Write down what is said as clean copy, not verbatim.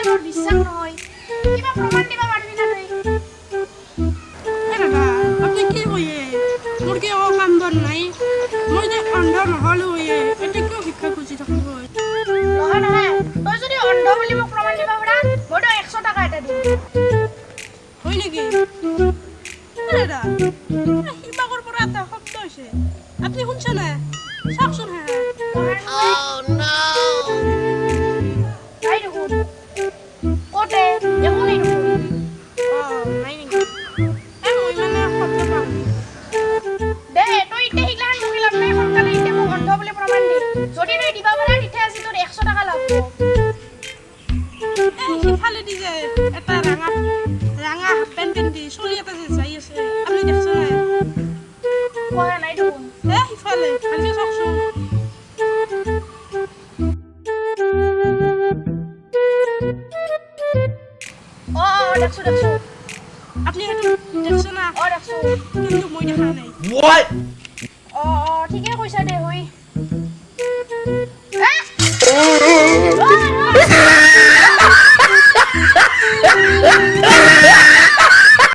বুলি মোৰ বিশ্বাস নহয় কিবা প্ৰমাণ দিবা পাৰিবি না তই দাদা আপনি কি কইয়ে মোর কি ও কাম বন নাই মই যে অন্ধ নহলো হইয়ে এটা কিয় ভিক্ষা খুঁজি থাকিব নহয় নহয় তই যদি অন্ধ বুলি মোক প্ৰমাণ দিবা পাৰা মইতো 100 টকা এটা দিম হয় নেকি দাদা হিমাগৰ পৰা এটা শব্দ হৈছে আপনি শুনছে না চাওকচোন হ্যাঁ নাই দেখোন ক'তে একো নাই দেখোন নাই নেকি মই মানে শব্দ পাম দে তই এতিয়া শিকলান মোক লাভ নাই সোনকালে এতিয়া মোক অন্ধ বুলি প্ৰমাণ দি যদি তই দিবা পাৰা তেতিয়া আজি তোৰ 100 টকা লাভ সিফালে দি যে এটা ৰাঙা পেন পিন্ধি চলি এটা যে যাই আছে আপনি দেখছেন না কোৱা নাই দেখোন সিফালে ভালকে চাওকচোন দেখছো আপনি সেইটো দেখছেন না দেখছো কিন্তু মই দেখা নাই What? ঠিকে কৈছা দে হৈ